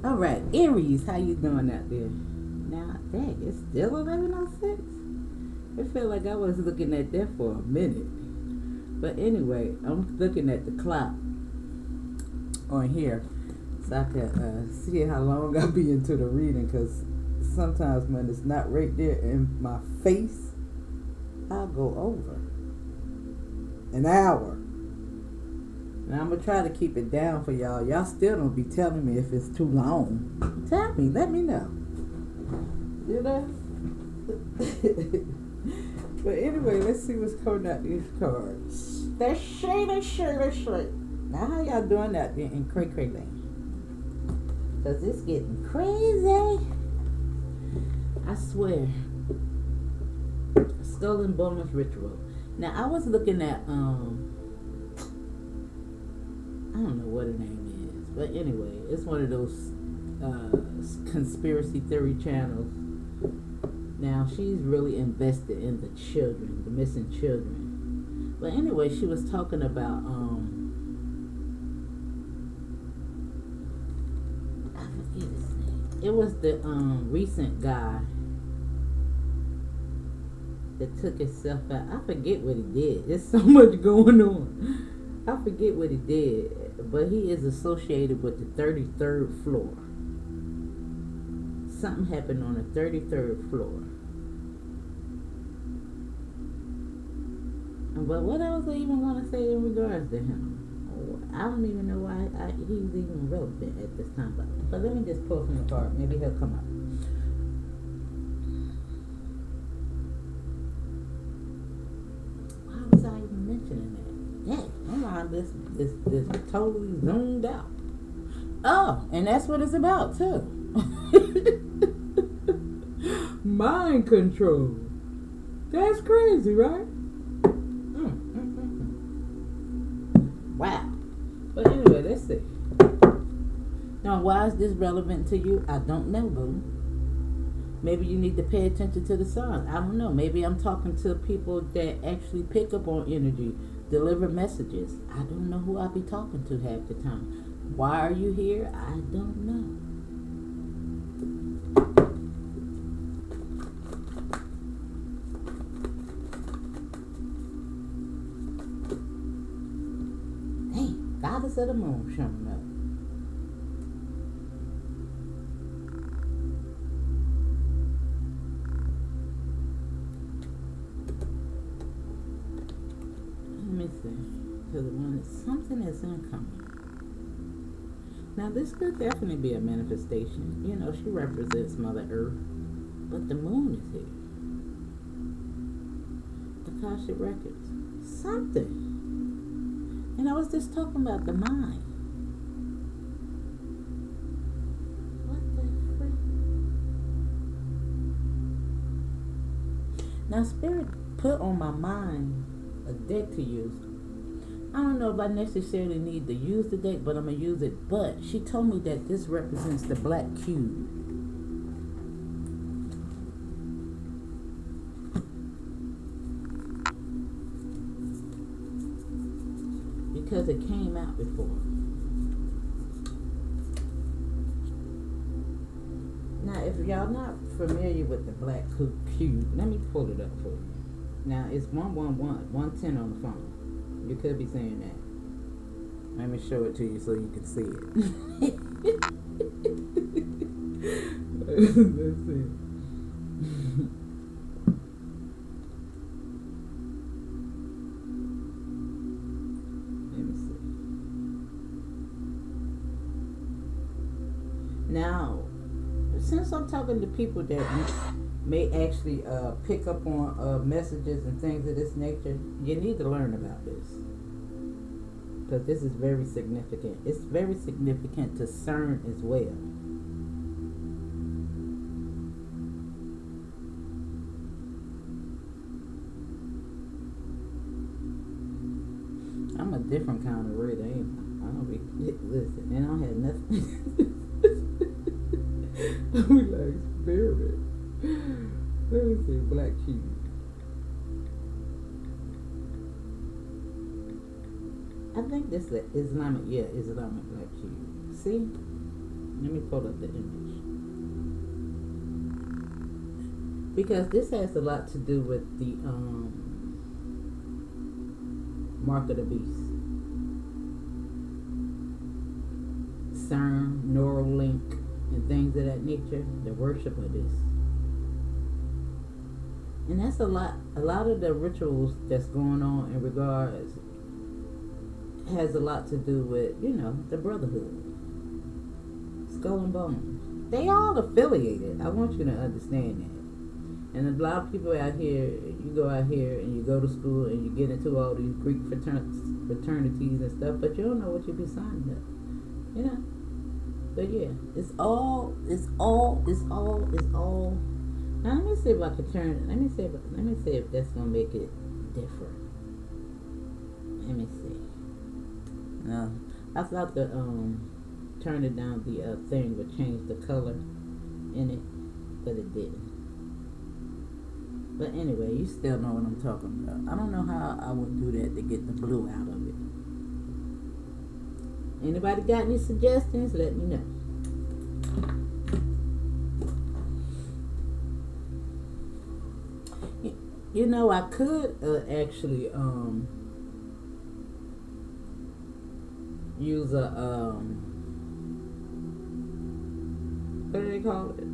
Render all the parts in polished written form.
All right, Aries, how you doing out there? Now, dang, it's still 11:06. It felt like I was looking at that for a minute. But anyway, I'm looking at the clock on here so I can see how long I'll be into the reading, because sometimes when it's not right there in my face, I'll go over an hour. And I'm going to try to keep it down for y'all. Y'all still don't be telling me if it's too long. Tell me. Let me know. You know? But anyway, let's see what's coming out these cards. That's straight. Now, how y'all doing out there in cray land? Because it's getting crazy. I swear. Skull and Bones Ritual. Now, I was looking at, I don't know what her name is, but anyway, it's one of those conspiracy theory channels. Now, she's really invested in the children, the missing children. But anyway, she was talking about, I forget his name. It was the recent guy that took himself out. I forget what he did. There's so much going on. I forget what he did, but he is associated with the 33rd floor. Something happened on the 33rd floor. But what else I even want to say in regards to him? I don't even know why he's even relevant at this time. But let me just pull from the card. Maybe he'll come up. Why was I even mentioning that? Dang, my mind is totally zoomed out. Oh, and that's what it's about too. Mind control. That's crazy, right? Wow. But anyway, let's see. Now, why is this relevant to you? I don't know, boo. Maybe you need to pay attention to the signs. I don't know. Maybe I'm talking to people that actually pick up on energy, deliver messages. I don't know who I be talking to half the time. Why are you here? I don't know. Dang, Goddess of the Moon showing up. Let me see. Because something is incoming. Now, this could definitely be a manifestation. You know, she represents Mother Earth. But the moon is here. The Akashic Records. Something. And I was just talking about the mind. What the freak? Now, Spirit put on my mind a deck to use. I don't know if I necessarily need to use the deck, but I'm going to use it. But she told me that this represents the black cube. Because it came out before. Now, if y'all not familiar with the black cube, let me pull it up for you. Now, it's 111, 110 on the phone. You could be saying that. Let me show it to you so you can see it. Let's see. Let me see. Now, since I'm talking to people that may actually pick up on messages and things of this nature, you need to learn about this. Because this is very significant. It's very significant to CERN as well. I'm a different kind of reader, ain't I? I don't be, listen, and I don't have nothing. I be like, spirit. Let me see, black cube. I think this is Islamic black cube. See? Let me pull up the image. Because this has a lot to do with the Mark of the Beast. CERN, Neuralink, and things of that nature. The worship of this. And that's a lot of the rituals that's going on in regards has a lot to do with, the brotherhood. Skull and Bones. They all affiliated. I want you to understand that. And a lot of people out here, you go out here and you go to school and you get into all these Greek fraternities and stuff, but you don't know what you be signing up. But yeah, it's all. Now let me see if I can turn it. Let me see if that's gonna make it different. Let me see. No, I thought the turning down the thing would change the color in it, but it didn't. But anyway, you still know what I'm talking about. I don't know how I would do that to get the blue out of it. Anybody got any suggestions? Let me know. I could actually use a what do they call it?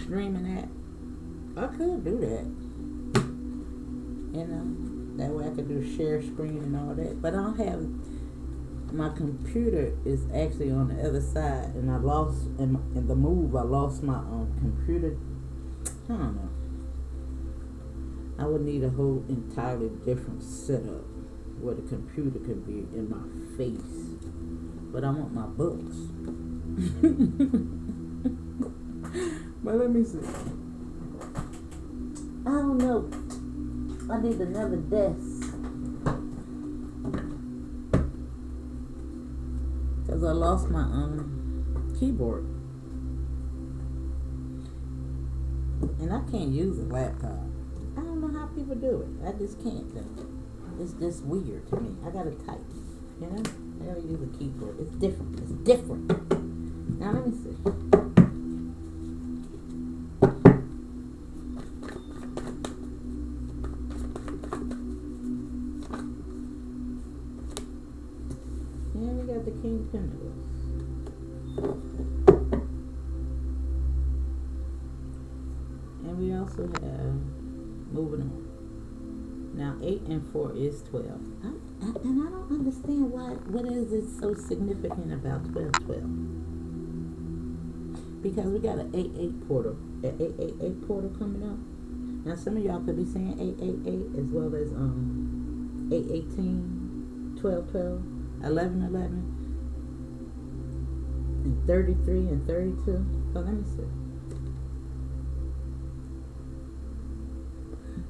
Streaming app. I could do that. That way I could do share screen and all that. But I don't have, my computer is actually on the other side, and I lost in the move. I lost my computer. I don't know. I would need a whole entirely different setup where the computer could be in my face. But I want my books. But let me see. I don't know. I need another desk. Because I lost my keyboard. And I can't use a laptop. I don't know how people do it. I just can't do it. It's just weird to me. I gotta type. I gotta use a keyboard. It's different. Now let me see. The King of Pentacles. And we also have, moving on. Now 8 and 4 is 12. And I don't understand what is it so significant about 12-12? Because we got an 8-8 portal. An 8-8 portal coming up. Now some of y'all could be saying 8-8-8 as well as 8-18, 12-12. 11-11 and 33 and 32. So let me see.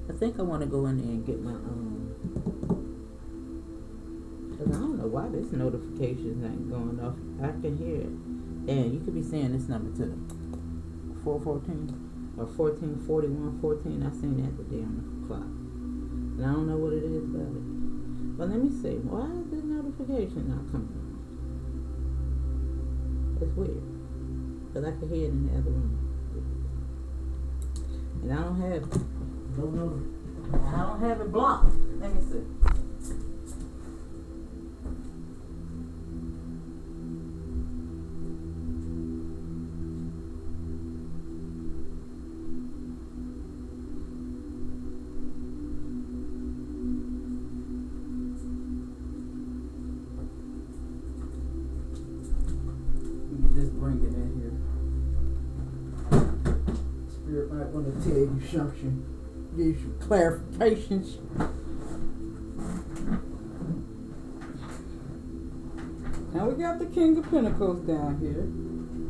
I think I want to go in there and get my because I don't know why this notifications ain't going off. I can hear it. And you could be saying this number too. 414 or 144114. I seen that today on the clock. And I don't know what it is about it. But let me see. Why is this notification not coming on? It's weird. Because I can hear it in the other room. And I don't have it. I don't have it blocked. Let me see. Bring it in here. Spirit might want to tell you something, give you some clarifications. Now we got the King of Pentacles down here.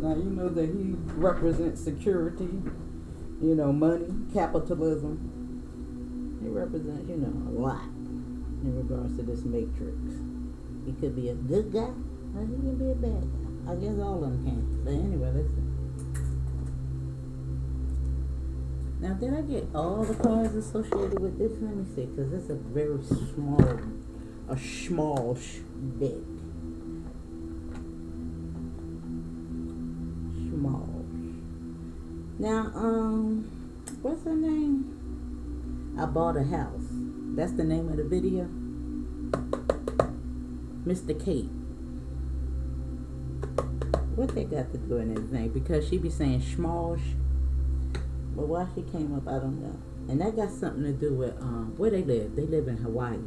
Now you know that he represents security, money, capitalism. He represents, a lot in regards to this matrix. He could be a good guy, or he can be a bad guy. I guess all of them can. But anyway, listen. Now, did I get all the cards associated with this? Let me see, because it's a very small deck. Now, what's her name? I bought a house. That's the name of the video. Mr. Kate. What they got to do in anything? Because she be saying schmosh. But why she came up, I don't know. And that got something to do with where they live. They live in Hawaii.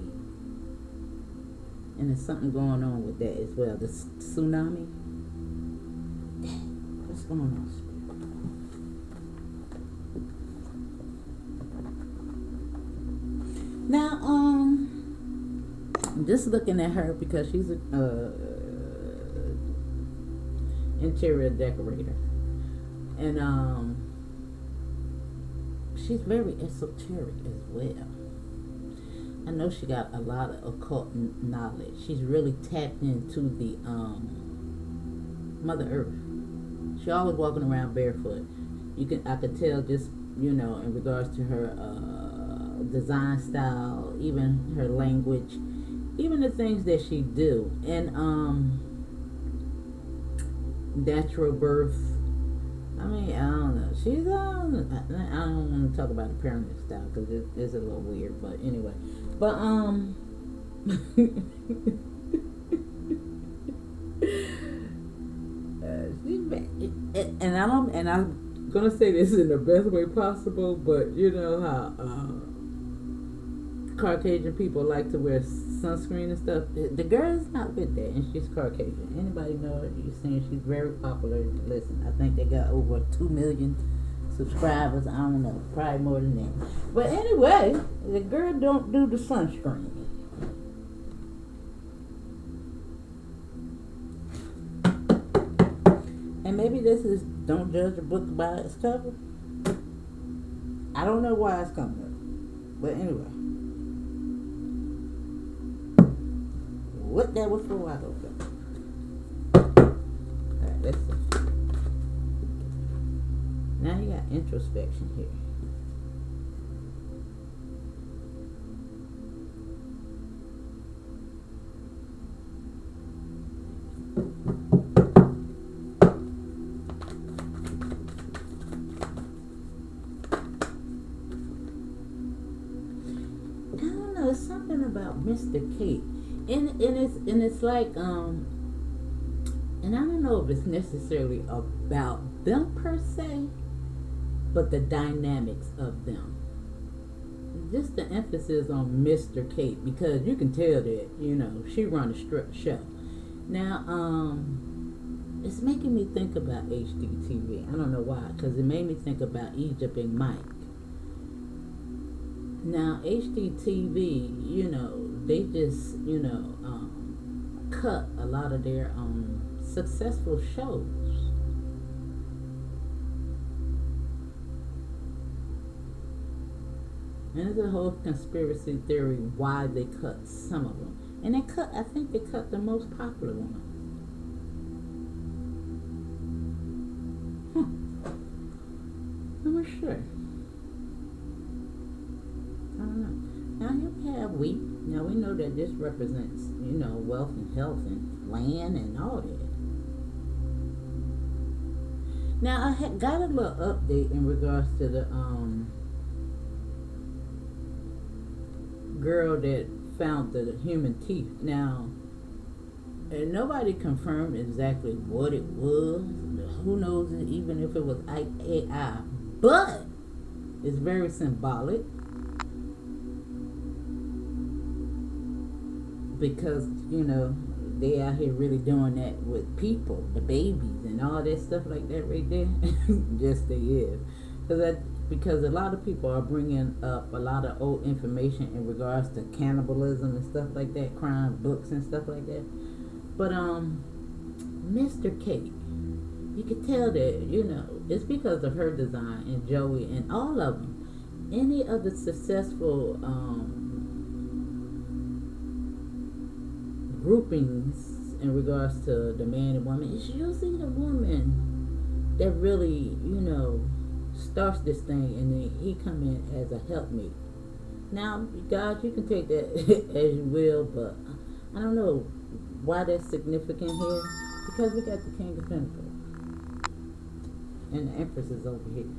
And there's something going on with that as well. The tsunami. What's going on? Now, I'm just looking at her because she's a interior decorator, and she's very esoteric as well. I know she got a lot of occult knowledge. She's really tapped into the Mother Earth. She always walking around barefoot. I could tell just in regards to her design style, even her language, even the things that she do, and natural birth. I mean, I don't know. She's I don't want to talk about the pyramid style because it's a little weird, but anyway. But and I'm gonna say this in the best way possible, but you know how Caucasian people like to wear sunscreen and stuff. The girl's not with that, and she's Caucasian. Anybody know her? You're saying she's very popular. Listen, I think they got over 2 million subscribers. I don't know, probably more than that. But anyway, the girl don't do the sunscreen. And maybe this is don't judge a book by its cover. I don't know why it's coming up, but anyway. What that was for, I don't know. Alright, let's see. Now you got introspection here. I don't know, it's something about Mr. Kate. And it's like and I don't know if it's necessarily about them per se, but the dynamics of them. Just the emphasis on Mr. Kate, because you can tell that she run a show. Now it's making me think about HDTV. I don't know why, because it made me think about Egypt and Mike. Now HDTV, they just cut a lot of their successful shows. And there's a whole conspiracy theory why they cut some of them, and I think they cut the most popular one. I'm not sure. I don't know. Now here we have wheat. Now we know that this represents, wealth and health and land and all that. Now I had got a little update in regards to the girl that found the human teeth. Now, and nobody confirmed exactly what it was. Who knows even if it was AI, but it's very symbolic. Because, they out here really doing that with people, the babies and all that stuff like that right there. Yes, they is. Because a lot of people are bringing up a lot of old information in regards to cannibalism and stuff like that, crime books and stuff like that. But Mr. Kate, you could tell that, it's because of her design and Joey and all of them. Any of the successful groupings in regards to the man and woman, it's usually the woman that really, starts this thing, and then he come in as a helpmate. Now, guys, you can take that as you will, but I don't know why that's significant here, because we got the King of Pentacles. And the Empress is over here.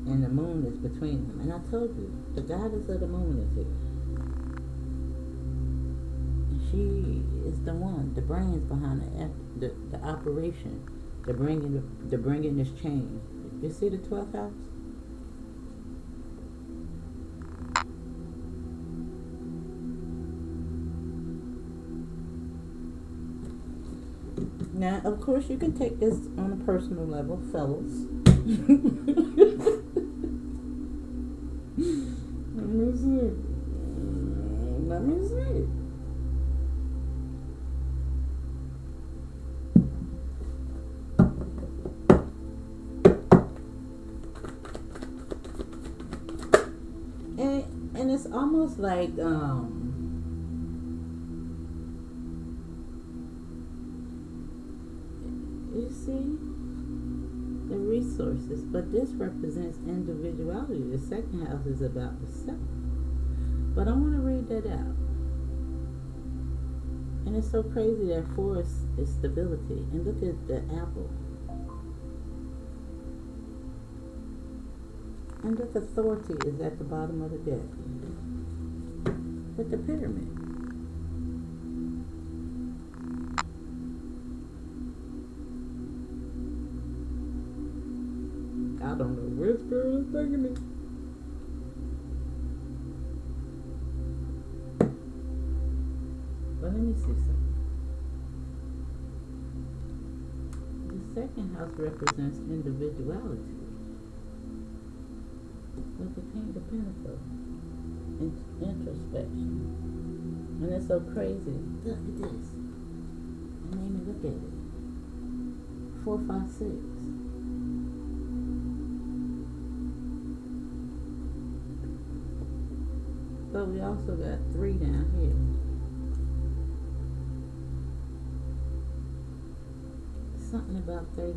And the moon is between them. And I told you, the goddess of the moon is here. And she is the one, the brains behind the operation, the bringing this change. You see the 12th house? Now, of course, you can take this on a personal level, fellas. Let me see. Let me see. And it's almost like you see the resources, but this represents individuality. The second house is about the self. But I want to read that out. And it's so crazy that 4 is stability. And look at the apple. And look, authority is at the bottom of the deck. With the pyramid. I don't know where spirit is taking me. But let me see something. The second house represents individuality. With the King of Pentacles. Introspection. And it's so crazy. Look at this. And Amy, look at it. 4, 5, 6. But we also got 3 down here. Something about 36.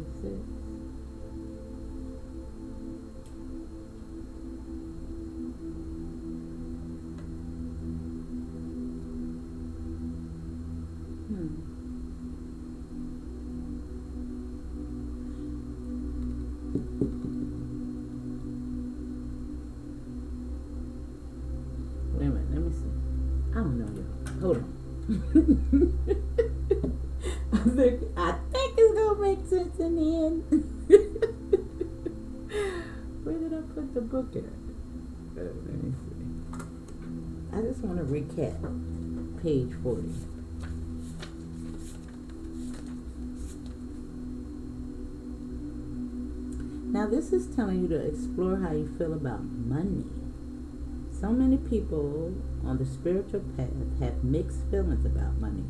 Wait a minute, let me see. I don't know, y'all. Hold on. I think it's gonna make sense in the end. Where did I put the book at? Let me see. I just want to recap. Page 40. Now this is telling you to explore how you feel about money. So many people on the spiritual path have mixed feelings about money.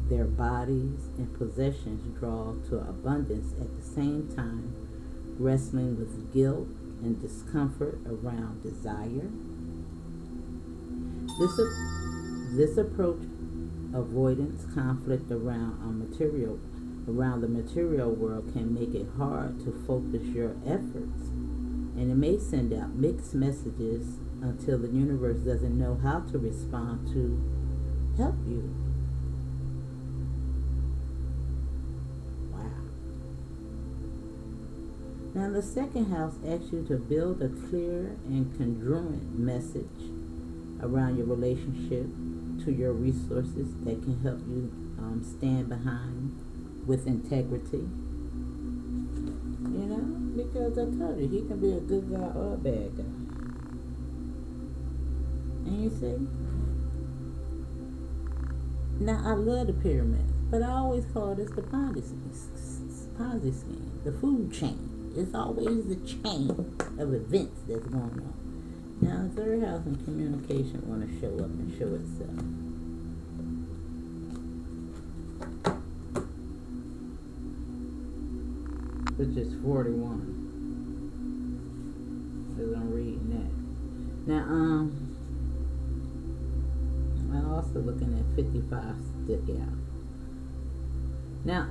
Their bodies and possessions draw to abundance at the same time, wrestling with guilt and discomfort around desire. This approach avoidance conflict around the material world can make it hard to focus your efforts, and it may send out mixed messages until the universe doesn't know how to respond to help you. Wow. Now the second house asks you to build a clear and congruent message around your relationship to your resources that can help you stand behind with integrity. You know, because I told you, he can be a good guy or a bad guy. And you see? Now, I love the pyramid, but I always call this the Ponzi scheme, the food chain. It's always the chain of events that's going on. Now, the third house and communication want to show up and show itself. Which is 41. Because I'm reading that. Now, I'm also looking at 55 stick out. Now,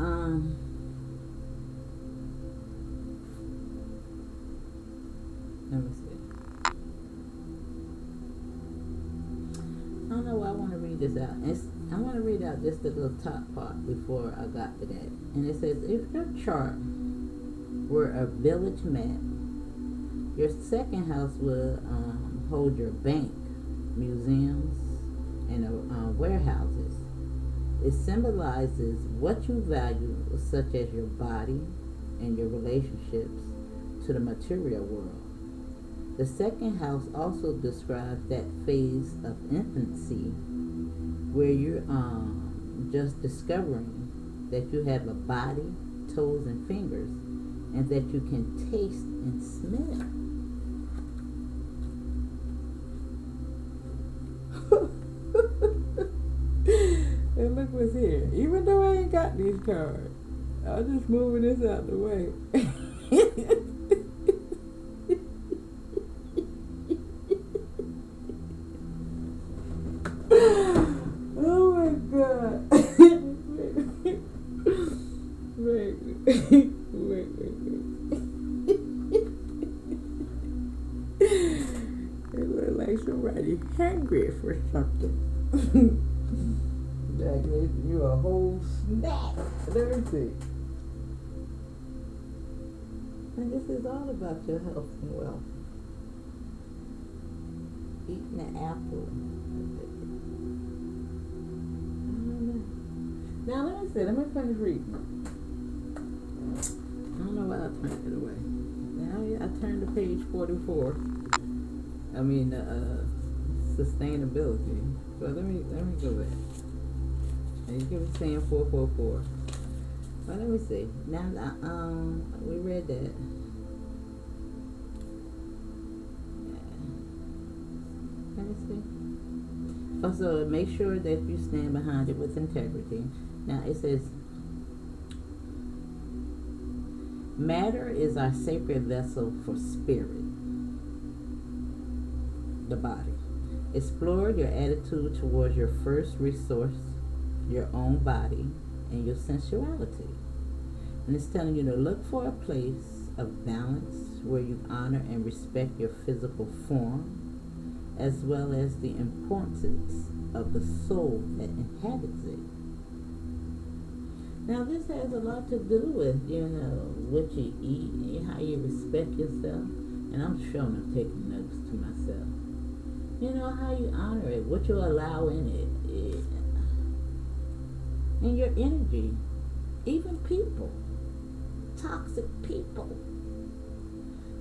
let me see. I don't know why I want to read this out. I want to read out just the little top part before I got to that. And it says, if your chart were a village map, your second house would hold your bank, museums, and warehouses. It symbolizes what you value, such as your body and your relationships to the material world. The second house also describes that phase of infancy where you're just discovering that you have a body, toes, and fingers, and that you can taste and smell. And look what's here. Even though I ain't got these cards, I'm just moving this out the way. Oh my God. Wait. It looks like somebody hungry for something. That gives you a whole snack and everything. And this is all about your health and wealth. Eating an apple. Now let me see. Let me finish reading. I don't know why I turned it away. Now I turned to page 44. I mean, sustainability. So let me go back. And you keep saying 444. Well, let me see. Now, we read that. Let me see. Also, make sure that you stand behind it with integrity. Now, it says, matter is our sacred vessel for spirit, the body. Explore your attitude towards your first resource, your own body, and your sensuality. And it's telling you to look for a place of balance where you honor and respect your physical form, as well as the importance of the soul that inhabits it. Now, this has a lot to do with, what you eat, how you respect yourself. And I'm sure I'm taking notes to myself. How you honor it, what you allow in it, and your energy, even people, toxic people.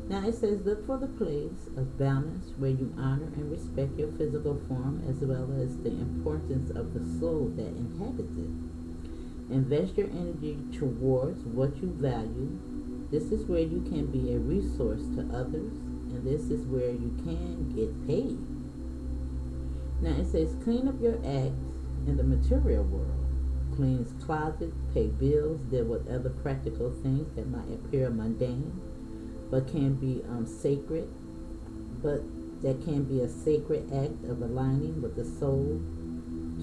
Now it says, look for the place of balance where you honor and respect your physical form, as well as the importance of the soul that inhabits it. Invest your energy towards what you value. This is where you can be a resource to others, and this is where you can get paid. Now it says, clean up your act in the material world. Clean his closet, pay bills, deal with other practical things that might appear mundane, but can be sacred. But that can be a sacred act of aligning with the soul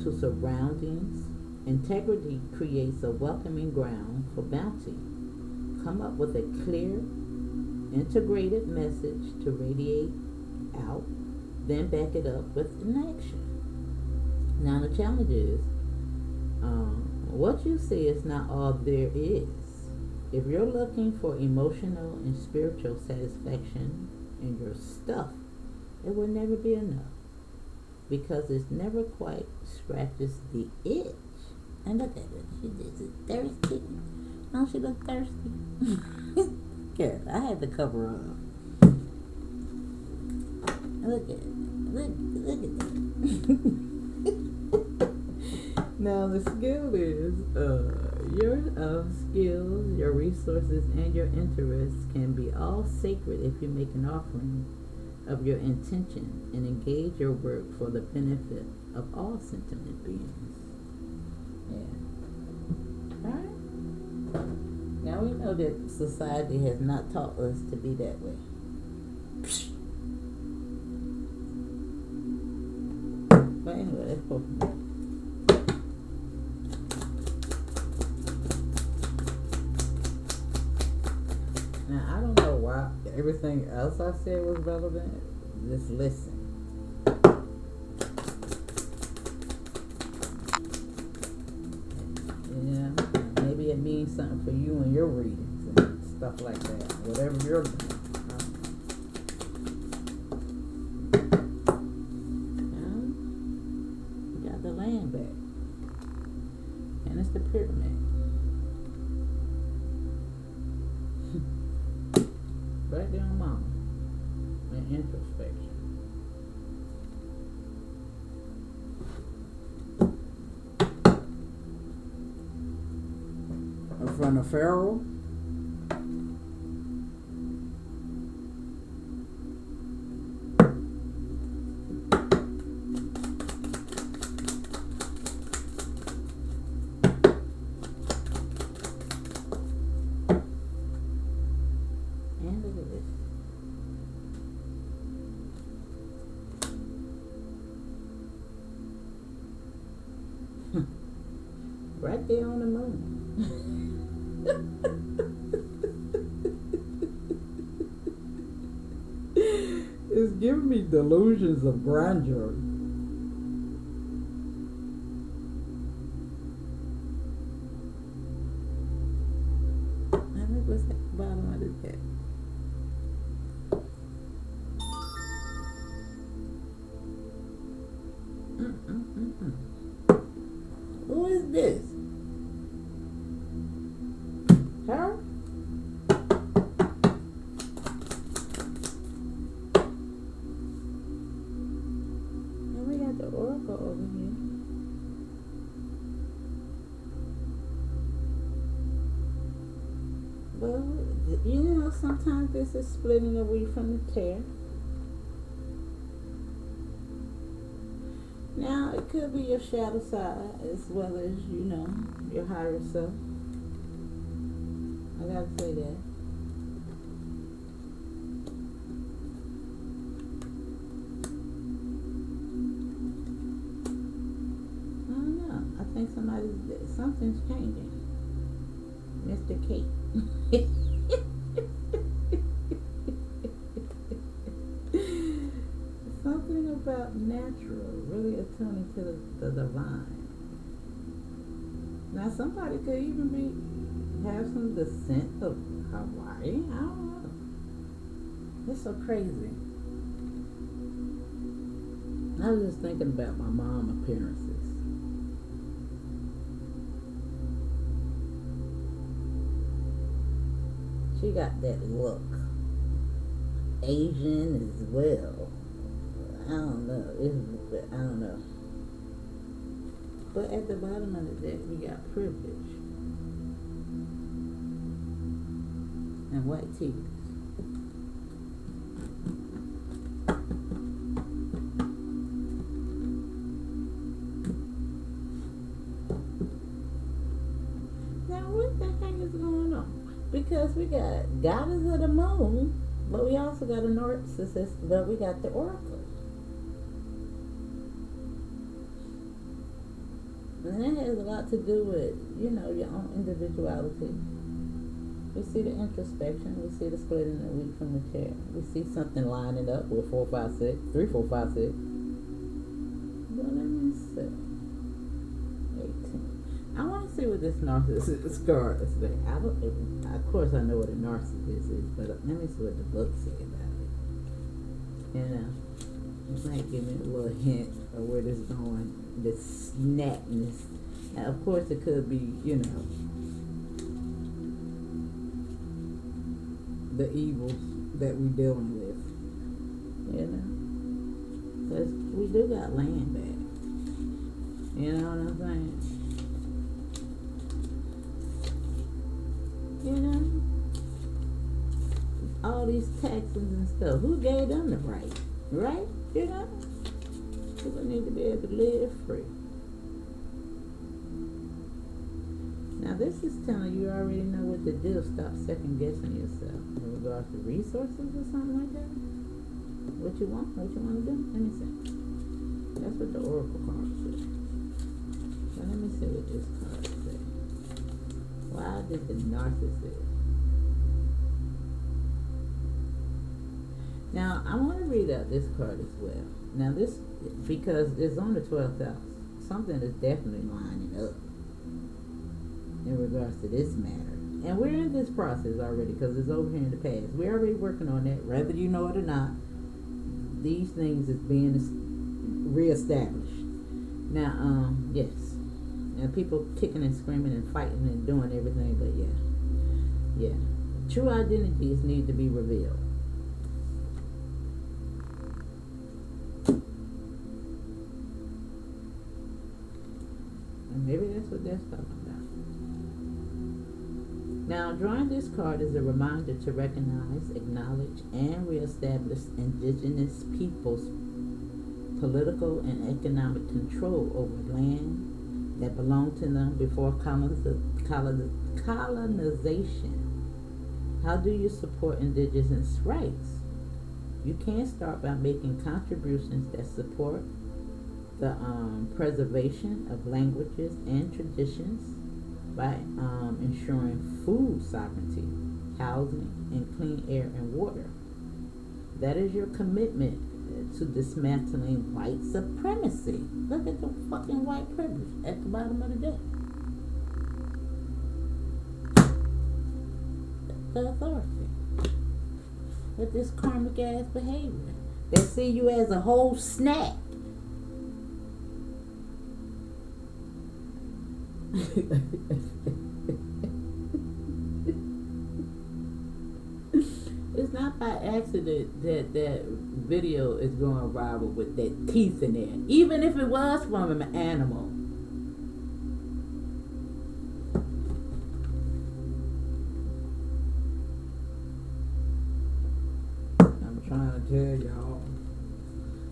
to surroundings. Integrity creates a welcoming ground for bounty. Come up with a clear, integrated message to radiate out, then back it up with an action. Now the challenge is, what you see is not all there is. If you're looking for emotional and spiritual satisfaction in your stuff, it will never be enough, because it never quite scratches the itch. And look at it. She is thirsty. Don't she look thirsty? Good. I had to cover up. Look at it. Look at that. Now the skill is your skills, your resources, and your interests can be all sacred if you make an offering of your intention and engage your work for the benefit of all sentient beings. Yeah. Alright? Now we know that society has not taught us to be that way. But anyway, let's go from there. Now, I don't know why everything else I said was relevant. Just listen. something for you in your readings and stuff like that. Whatever you're doing. We got the land back. And it's the pyramid. Right there on mama. And introspection. From the Pharaoh. And look at this. Right there on the moon. It's giving me delusions of grandeur. And look what's at the bottom of the deck. Who is this? Her? And we got the oracle over here. Well, you know, sometimes this is splitting away from the tear. Now, it could be your shadow side as well as, you know, your higher self. I gotta say that. I don't know. I think something's changing. Mr. Kate. Something about natural, really attuning to the divine. Now, somebody could even have some descent of Hawaii. I don't know. It's so crazy. I was just thinking about my mom appearances. She got that look. Asian as well. I don't know. I don't know. But at the bottom of the deck, we got privilege and white teeth. Now, what the heck is going on? Because we got goddess of the moon, but we also got a narcissist, but we got the oracle. And that has a lot to do with, you know, your own individuality. We see the introspection. We see the splitting the wheat from the chair. We see something lining up with 4, 5, 6, 3, 4, 5, 6. Well, let me see. 18. I want to see what this narcissist card is saying. Of course, I know what a narcissist is, but let me see what the book says about it. You know, it might give me a little hint of where this is going. This snapness. Now, of course, it could be, you know, the evils that we're dealing with. You know, because we do got land back. You know what I'm saying? You know, all these taxes and stuff. Who gave them the right? Right? You know, people need to be able to live free. Now, this is telling you already know what to do. Stop second guessing yourself in regards to resources or something like that. What you want? What you want to do? Let me see. That's what the oracle card says. Now, let me see what this card says. Why did the narcissist? Now, I want to read out this card as well. Now, this, because it's on the 12th house, something is definitely lining up in regards to this matter. And we're in this process already because it's over here in the past. We're already working on that, whether you know it or not. These things is being reestablished. Now, yes. And people kicking and screaming and fighting and doing everything, but yeah. True identities need to be revealed. And maybe that's what that's talking about. Now, drawing this card is a reminder to recognize, acknowledge, and reestablish indigenous peoples' political and economic control over land that belonged to them before colonization. How do you support indigenous rights? You can start by making contributions that support the preservation of languages and traditions by ensuring food sovereignty, housing, and clean air and water. That is your commitment to dismantling white supremacy. Look at the fucking white privilege at the bottom of the deck. The authority. With this karmic ass behavior. They see you as a whole snack. It's not by accident that that video is going viral with that teeth in there. Even if it was from an animal. I'm trying to tell y'all.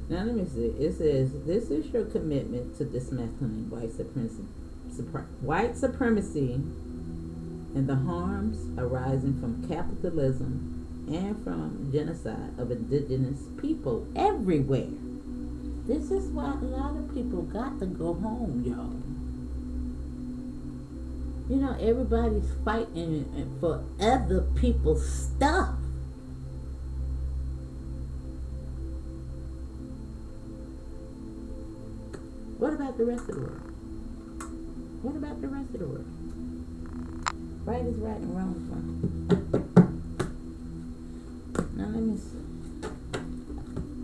Now let me see. It says, this is your commitment to dismantling white supremacy and the harms arising from capitalism and from genocide of indigenous people everywhere. This is why a lot of people got to go home, y'all. You know, everybody's fighting for other people's stuff. What about the rest of the world? What about the rest of the world? Right is right and wrong is wrong. Now let me see.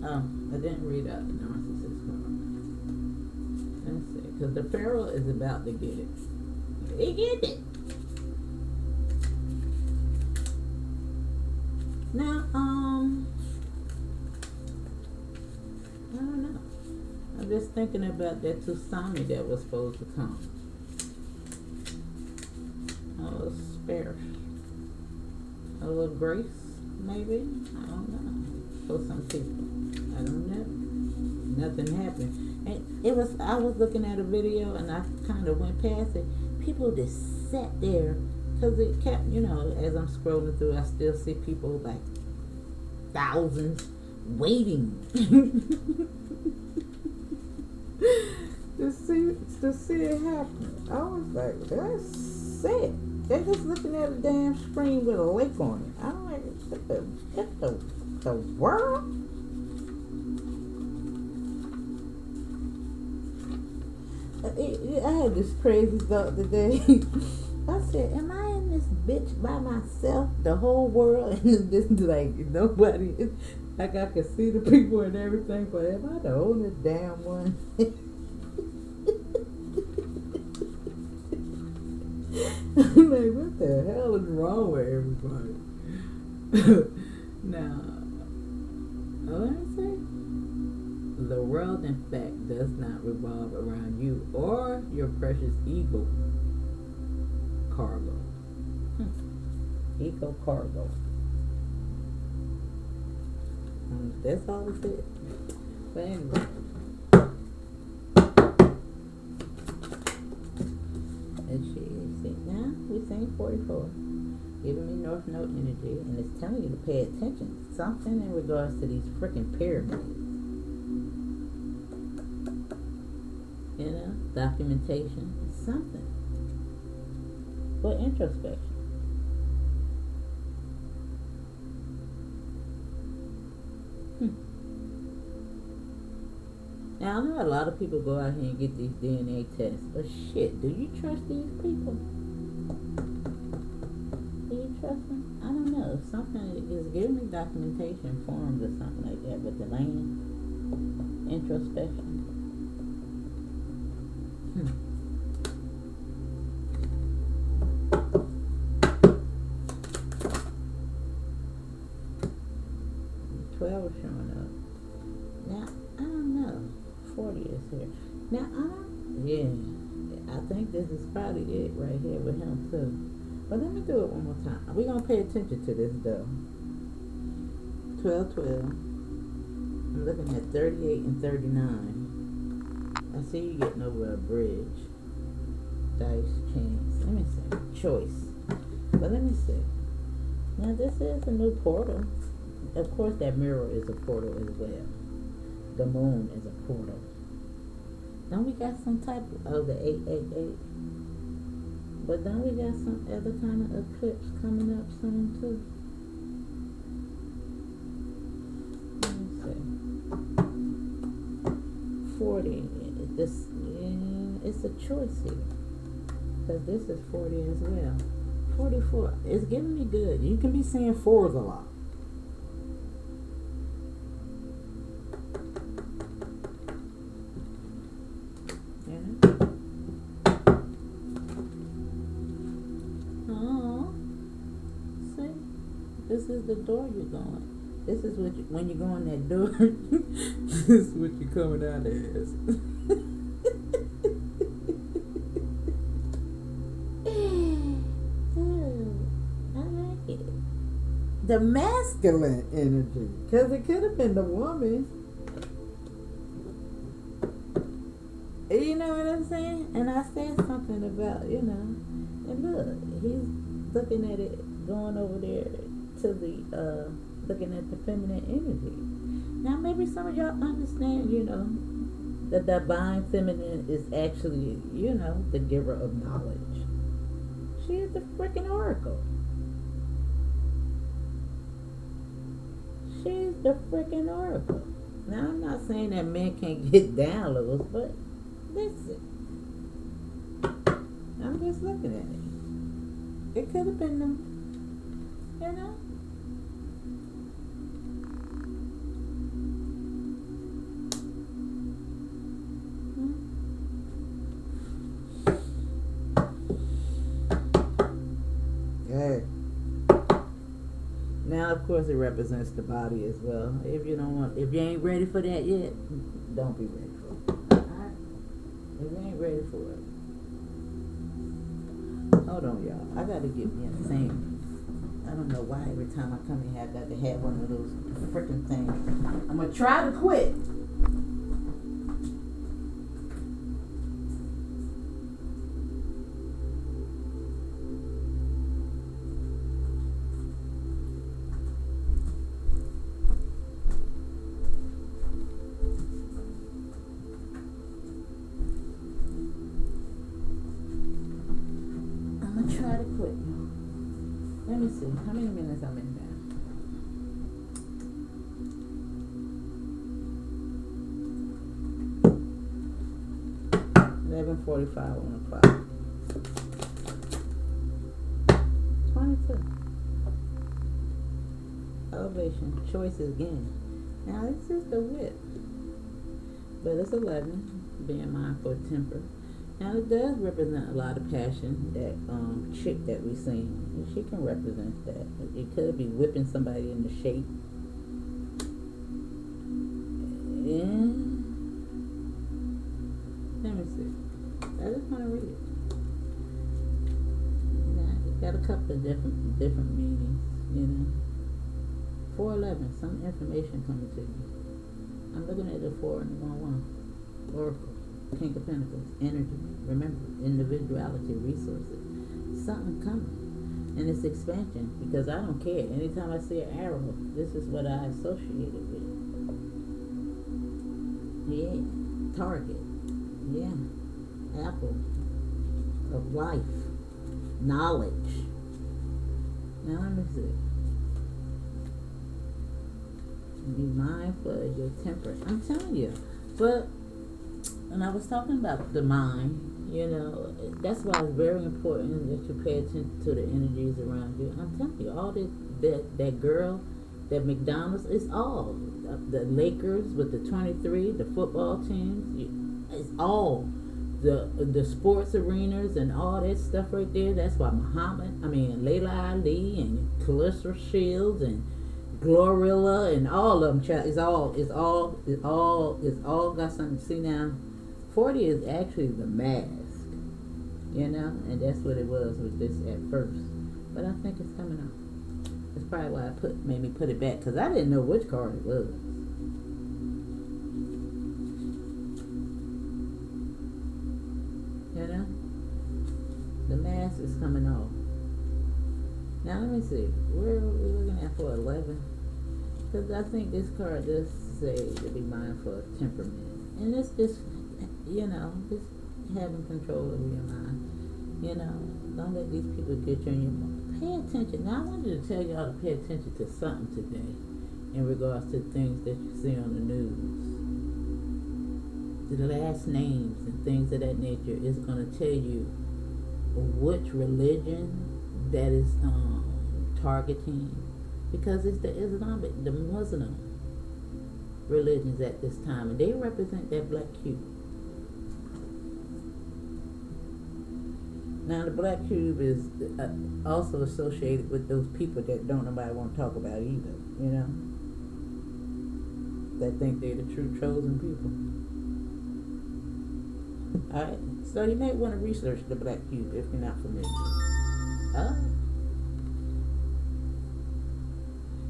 Oh, I didn't read out the narcissist card. Let's see, because the Pharaoh is about to get it. He get it. Now, I don't know. I'm just thinking about that tsunami that was supposed to come. A little spare. A little grace, maybe? I don't know. For some people. I don't know. Nothing happened. And I was looking at a video and I kind of went past it. People just sat there because it kept, you know, as I'm scrolling through, I still see people like thousands waiting to see it happen. I was like, that's sick. They're just looking at a damn screen with a lake on it. I'm like, what the world? I had this crazy thought today. I said, am I in this bitch by myself? The whole world? And just like nobody. Like I can see the people and everything, but am I the only damn one? I'm like, what the hell is wrong with everybody? Now, what did I say? The world, in fact, does not revolve around you or your precious ego cargo. Ego cargo. That's all it said. But anyway. And she said, now we sing 44. Giving me North Node energy, and it's telling you to pay attention. Something in regards to these freaking pyramids. You know, documentation, something. For introspection. Now, I know a lot of people go out here and get these DNA tests, but shit, do you trust these people? Do you trust me? I don't know. Something is giving me documentation forms or something like that with the land. Introspection. 12 is showing up. Now, I don't know. 40 is here. Now, yeah. I think this is probably it right here with him, too. But let me do it one more time. We're going to pay attention to this, though. 12, 12. I'm looking at 38 and 39. I see you getting over a bridge. Dice, chance. Let me see. Choice. But let me see. Now, this is a new portal. Of course, that mirror is a portal as well. The moon is a portal. Don't we got some type of the 888? But don't we got some other kind of eclipse coming up soon too? Let me see. 40. It's a choice here. Because this is 40 as well. 44. It's giving me good. You can be seeing fours a lot. This is the door you're going. This is what when you go in that door. This is what you're coming out as. I like it. The masculine energy, because it could have been the woman. You know what I'm saying? And I said something about, and look, he's looking at it, going over there to the looking at the feminine energy. Now maybe some of y'all understand, the divine feminine is actually, the giver of knowledge. She is the freaking oracle. She's the freaking oracle. Now I'm not saying that men can't get downloads, but listen. I'm just looking at it. It could have been them, Yeah. Now, of course, it represents the body as well. If you ain't ready for that yet, don't be ready for it. Alright? If you ain't ready for it. Hold on, y'all. I gotta get me a thing. I don't know why every time I come in here, I got to have one of those freaking things. I'm gonna try to quit. Try to quit. Let me see. How many minutes I'm in now? 11:45 on the clock. 22. Elevation. Choices again. Now this is the whip. But it's 11. Being mindful of temper. Now it does represent a lot of passion, that chick that we seen. She can represent that. It could be whipping somebody into shape. Yeah. Let me see. I just want to read it. Now, it got a couple of different meanings, 411, some information coming to you. I'm looking at the 4 and the 1-1. Oracle. King of Pentacles, energy, remember, individuality, resources, something coming, and it's expansion, because I don't care. Anytime I see an arrow, this is what I associate it with. Yeah, target, yeah, apple of life, knowledge. Now let me see. Be mindful of your temper. I'm telling you, but when I was talking about the mind, You know, that's why it's very important that you pay attention to the energies around you. I'm telling you, all that girl, that McDonald's, it's all the Lakers with the 23, the football teams. It's all the sports arenas and all that stuff right there. That's why Layla Ali and Calista Shields and Glorilla and all of them. It's all got something to see now. 40 is actually the mask, and that's what it was with this at first. But I think it's coming out. That's probably why made me put it back, because I didn't know which card it was. The mask is coming off. Now let me see. Where are we looking at for 11? Because I think this card does say to be mindful of temperament. And it's just, just having control over your mind. Don't let these people get you in your mind. Pay attention. Now I wanted to tell y'all to pay attention to something today in regards to things that you see on the news. The last names and things of that nature is going to tell you which religion that is targeting, because it's the Islamic, the Muslim religions at this time, and they represent that black cube. Now the black cube is also associated with those people that don't nobody want to talk about either, that think they're the true chosen people. Alright, so you may want to research the black cube if you're not familiar.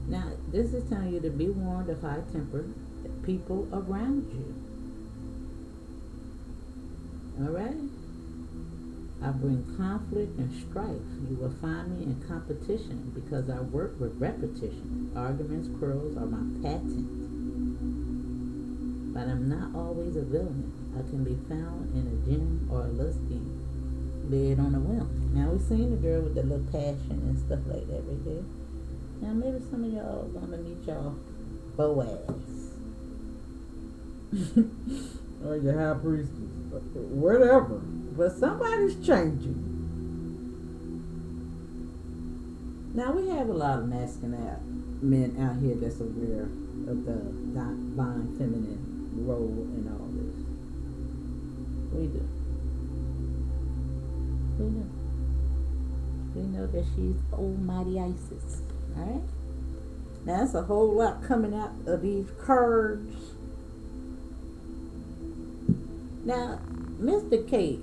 Now, this is telling you to be warned of high-tempered people around you. Alright? I bring conflict and strife. You will find me in competition because I work with repetition. Arguments, quarrels are my patent. But I'm not always a villain. I can be found in a gym or a lusty bed on a whim. Now, we've seen the girl with the little passion and stuff like that right there. Now, maybe some of y'all are going to meet y'all Boaz. Or your high priestess. Whatever. But somebody's changing. Now, we have a lot of masculine men out here that's aware of the divine feminine role in all this. We do. We know that she's Almighty Isis. Alright? Now, that's a whole lot coming out of these cards. Now, Mr. Kate,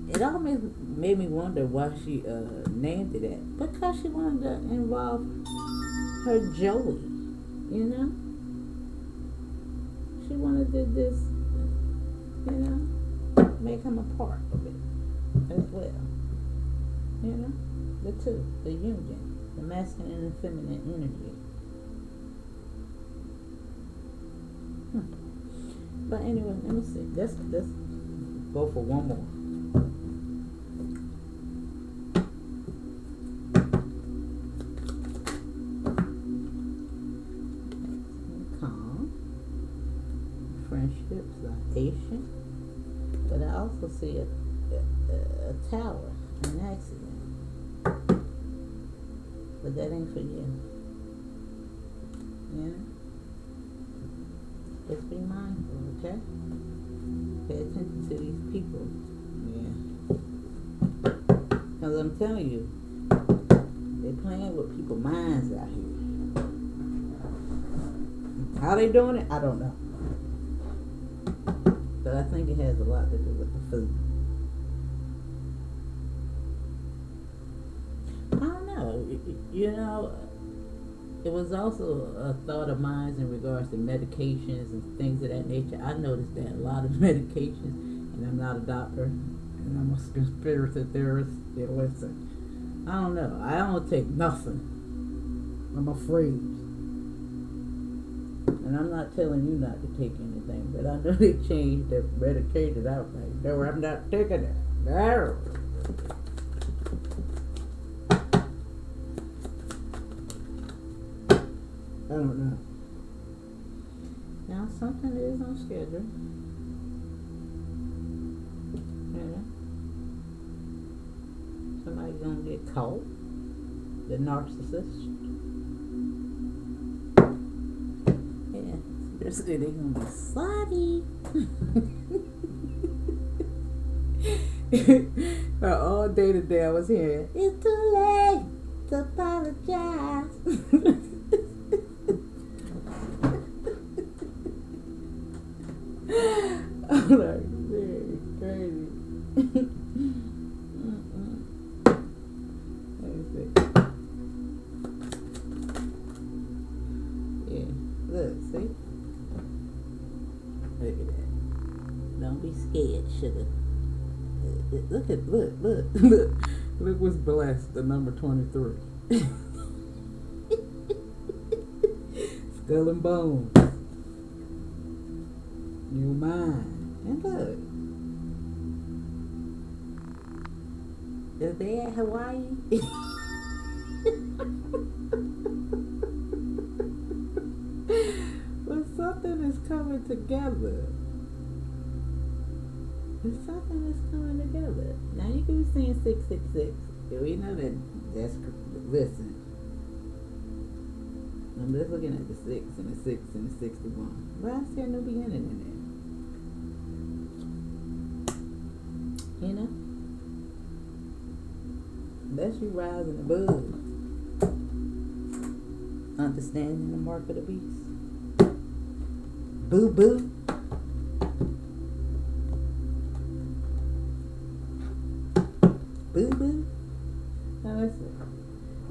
it always made me wonder why she named it that. Because she wanted to involve her Joey, She wanted to just, make him a part of it as well. The two, the union, the masculine and feminine energy. But anyway, let me see. Let's go for one more. Calm. Friendships are patient. But I also see a tower, an accident. But that ain't for you. Just be mindful, okay? Pay attention to these people. Because I'm telling you, they're playing with people's minds out here. How they doing it, I don't know. But I think it has a lot to do with the food. I don't know. It was also a thought of mine in regards to medications and things of that nature. I noticed that a lot of medications, and I'm not a doctor, and I'm a conspiracy theorist. Yeah, listen, I don't know. I don't take nothing. I'm afraid. And I'm not telling you not to take anything, but I know they changed the medication out. Like, no, I'm not taking it. No. I don't know. Now, something is on schedule. get caught. The narcissist. Yeah, seriously, they're gonna be sorry. All day today I was hearing, it's too late to apologize. I'm like, man, crazy. Let me see. Yeah, look, see? Look at that. Don't be scared, sugar. Look what's blessed, the number 23. Skull and bones. Your mind. And look. Is they at Hawaii? But something is coming together. Something is coming together. Now you can be seeing 666. We know that's listen. I'm just looking at the 6 and the 6 and the 61. But I see a new beginning in there. You know? That's you rising above. Understanding the mark of the beast. Boo boo. Boo boo. Now listen.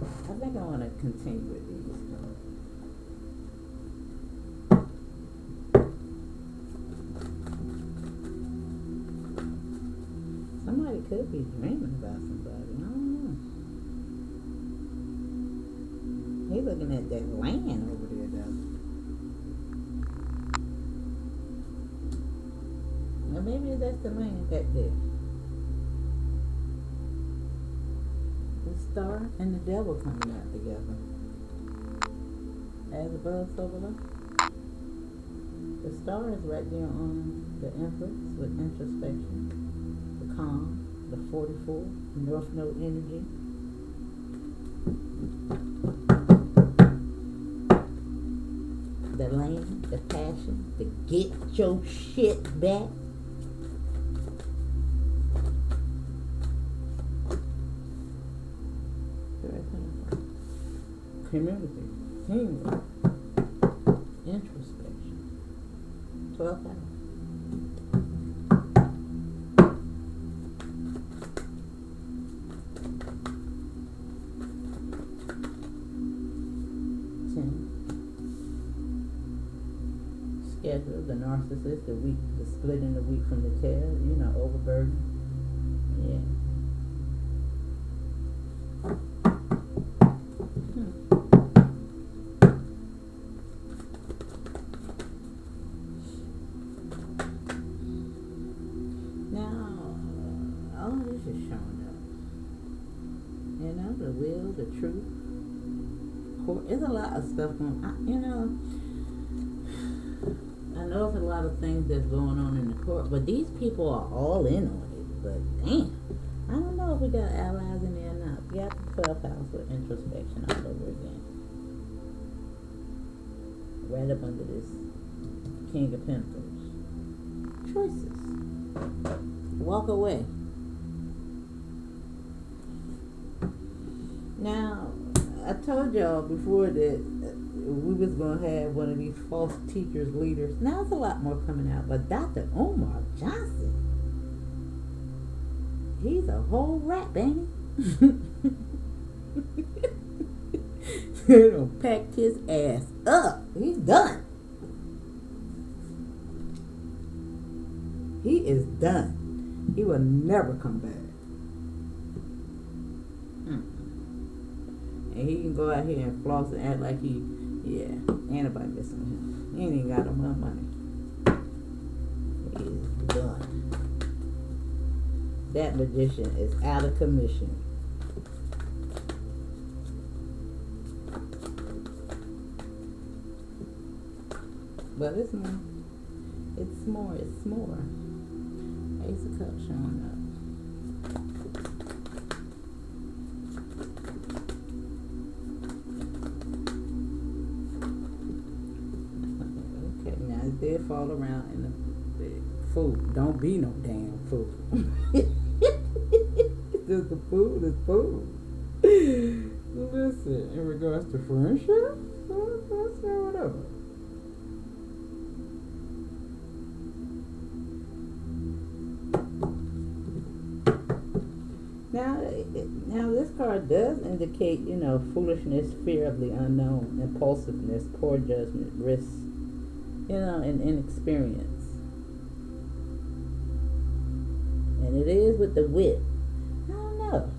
I think I want to continue with these. Somebody could be dreaming about somebody. I don't know. He's looking at that land over there, though. Well, maybe that's the land back there. The star and the devil coming out together. As above, so below. The star is right there on the Empress with introspection, the calm, the 44, North Node energy. The land, the passion, to get your shit back. Community, teamwork, introspection. 12th house. Schedule, the narcissist, the weak, the splitting the weak from the tail, you know, overburden. Yeah. The will, the truth. There's a lot of stuff going on. I know there's a lot of things that's going on in the court, but these people are all in on it. But damn, I don't know if we got allies in there or not. We got the 12th house with introspection all over again. Right up under this King of Pentacles. Choices. Walk away. Now, I told y'all before that we was going to have one of these false teachers, leaders. Now, there's a lot more coming out. But Dr. Omar Johnson, he's a whole rat, ain't he? They done packed his ass up. He's done. He is done. He will never come back. And he can go out here and floss and act like ain't nobody messing with him. He ain't even got no more money. He is done. That magician is out of commission. But it's more. It's more. It's more. Ace of Cups showing up. it fall around in the fool. Don't be no damn fool. Just the fool is fool. Listen, in regards to friendship, whatever. Now this card does indicate, foolishness, fear of the unknown, impulsiveness, poor judgment, risk, and inexperience. And it is with the wit. I don't know.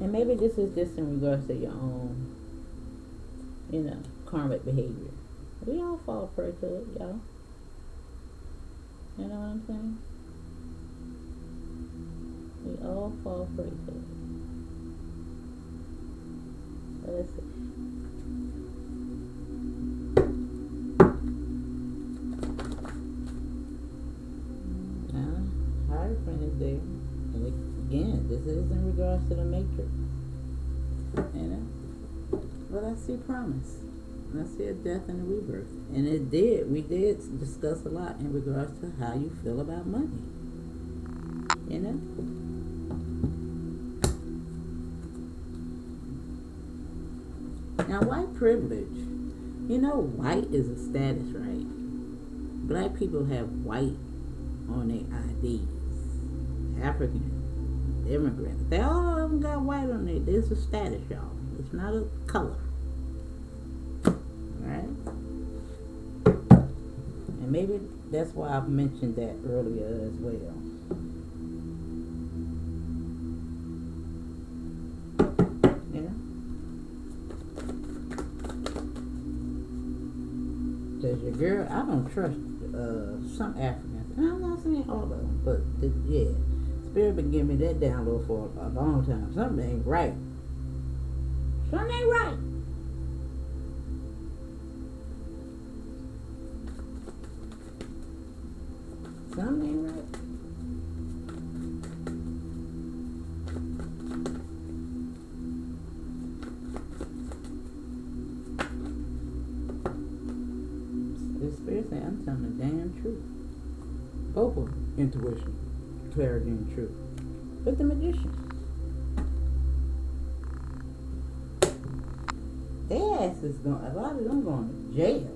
And maybe this is just in regards to your own, karmic behavior. We all fall prey to it, y'all. You know what I'm saying? We all fall prey to it. So let's see. Now, Hierophant is there. And again, this is in regards to the matrix. But I see promise. I see a death and a rebirth. And we did discuss a lot in regards to how you feel about money. Now, white privilege. White is a status, right? Black people have white on their IDs. African immigrants. They all of them got white on there. This is a status, y'all. It's not a color. Alright? And maybe that's why I've mentioned that earlier as well. Because your girl, I don't trust some Africans. And I'm not saying all of them, but Spirit been giving me that download for a long time. Something ain't right. Something ain't right. Something ain't right. The Spirit saying, I'm telling the damn truth. Both of them. Intuition, clarity, and truth. But the Magician. Their ass is going, a lot of them going to jail.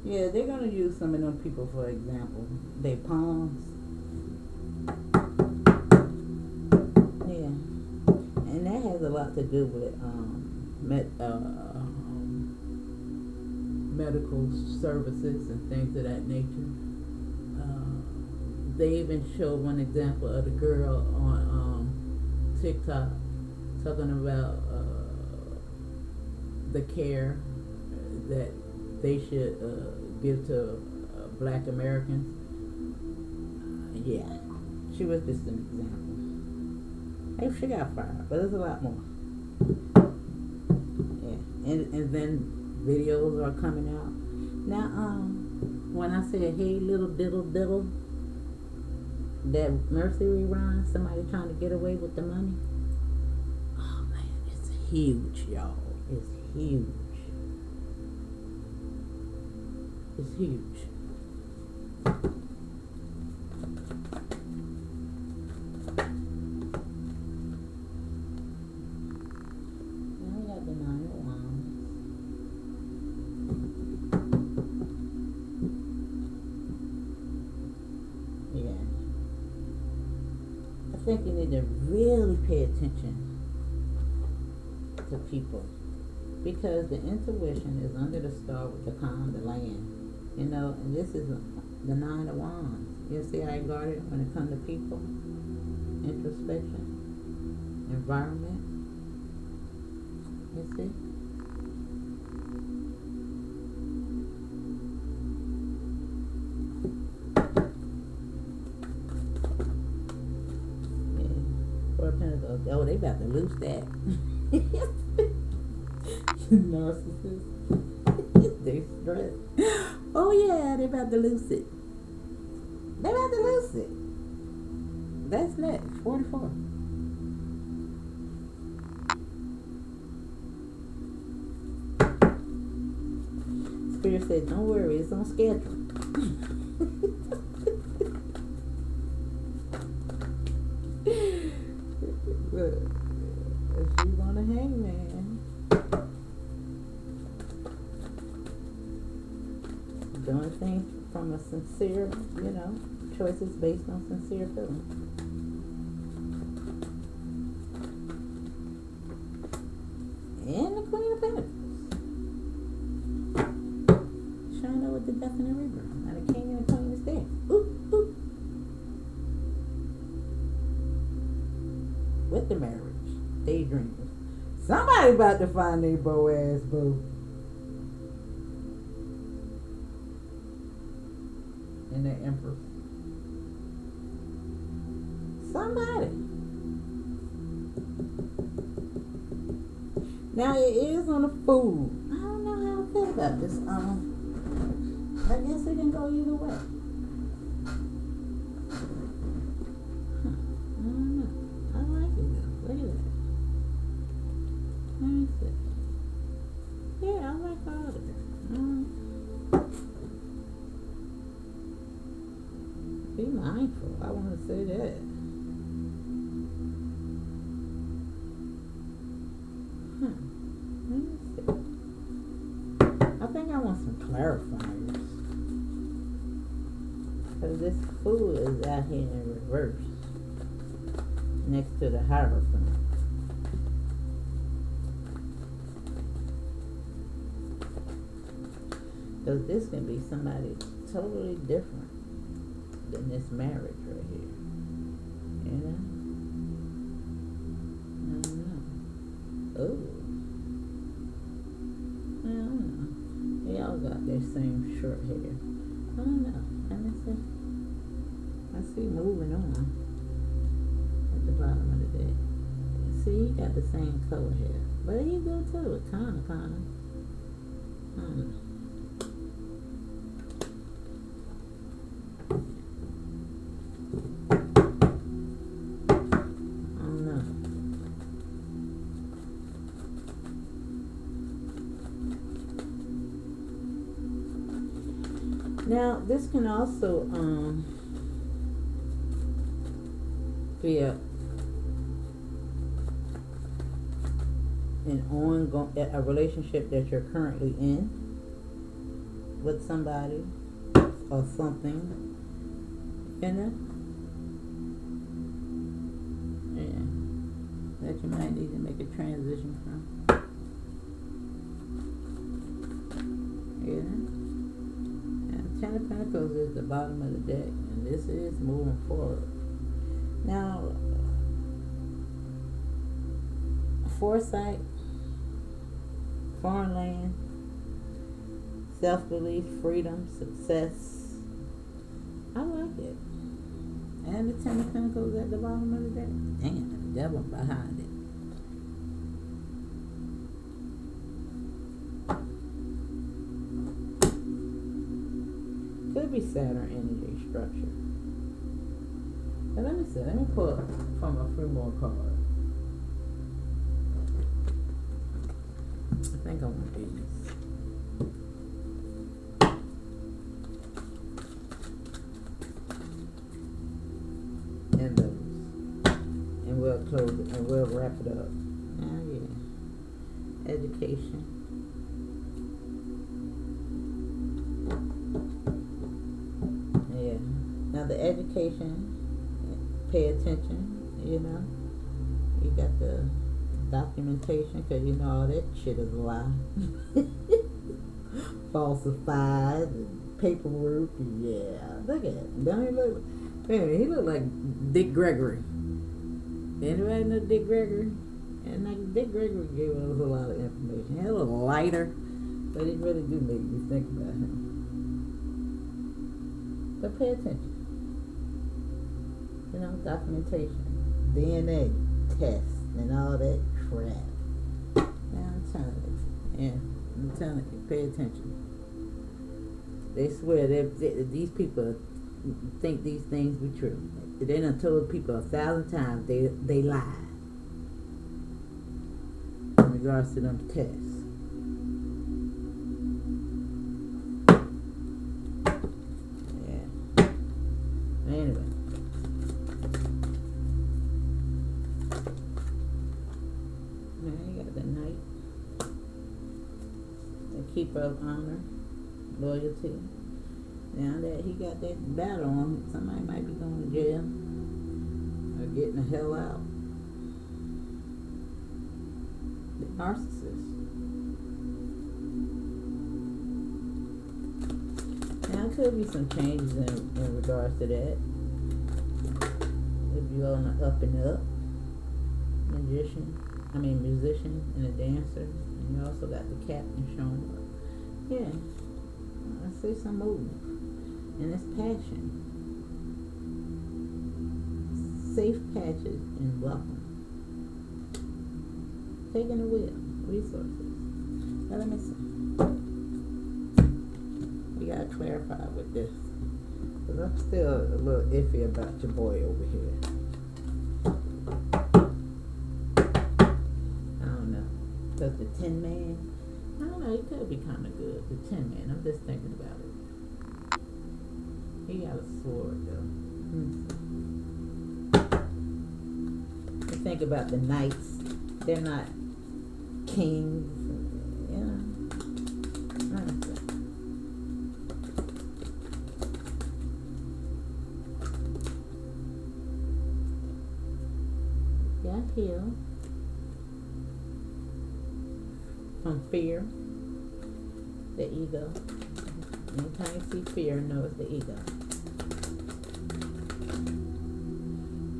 Yeah, they're going to use some of them people, for example, their palms. Yeah. And that has a lot to do with medical services and things of that nature. They even showed one example of the girl on TikTok talking about the care that they should give to Black Americans. Yeah, she was just an example. Hey, she got fired, but there's a lot more. Yeah, and then videos are coming out now. When I said, "Hey, little diddle diddle," that nursery rhyme, somebody trying to get away with the money. Oh man, it's huge, y'all. It's huge. It's huge. Now we got the 9 of Wands. Yeah. I think you need to really pay attention to people. Because the intuition is under the star with the calm, the land. And this is the 9 of Wands. You see how I guard it when it comes to people? Introspection. Environment. You see? Yeah. 4 of Pentacles. Oh, they about to lose that. Narcissist. They stressed. Oh yeah, they about to lose it. They about to lose it. That's next. 44. Spirit said, don't worry, it's on schedule. Look, she's on the hangman. Doing things from a sincere, choices based on sincere feelings. And the Queen of Pentacles. Showing up with the Death and the Rebirth. Now the King and the Queen is there. Ooh, ooh. With the marriage. Daydreamers. Somebody about to find their Boaz boo. And the Empress. Somebody. Now it is on the food. I don't know how I feel about this. I guess it can go either way. I don't know. I like it though. Look at that. Let me see. Yeah, I like all of it. Be mindful. I want to say that. Let me see. I think I want some clarifiers. Because this fool is out here in reverse. Next to the Hierophant. Because this can be somebody totally different than this marriage right here. I don't know. Oh. I don't know. They all got their same short hair. I don't know. Let me see. I see moving on at the bottom of the deck. See, he got the same color hair. But he do too. Kinda. I don't know. Now, this can also be a relationship that you're currently in with somebody or something, Yeah, that you might need to make a transition from. Ten of Pentacles is the bottom of the deck, and this is moving forward. Now, foresight, foreign land, self-belief, freedom, success. I like it. And the Ten of Pentacles at the bottom of the deck. Damn, the devil behind it. Could be Saturn energy structure. But let me see. Let me pull from a few more cards. I think I want these. And those. And we'll close it and we'll wrap it up. Oh yeah. Education. Now the education, pay attention, you got the documentation, because all that shit is a lie. Falsified, and paperwork, look at it. Don't he look, man, he look like Dick Gregory. Anybody know Dick Gregory? And Dick Gregory gave us a lot of information. He had a little lighter, but it really do make you think about him. But pay attention. Documentation, DNA tests, and all that crap. Now I'm telling you, pay attention. They swear these people think these things be true. They done told people 1,000 times they lied in regards to them tests. keeper of honor, loyalty. Now that he got that battle on, somebody might be going to jail or getting the hell out. The narcissist. Now, there could be some changes in regards to that. If you're on the up and up, musician and a dancer, and you also got the captain showing up. Yeah, I see some movement, and it's passion. Safe patches and welcome. Taking the wheel, resources. Now let me see. We gotta clarify with this, because I'm still a little iffy about your boy over here. I don't know, because the Tin Man, I don't know, he could be kind of good. The Tin Man, I'm just thinking about it. He got a sword though. You think about the knights, they're not kings, you know. Got healed from fear, the ego. Anytime you see fear, know it's the ego.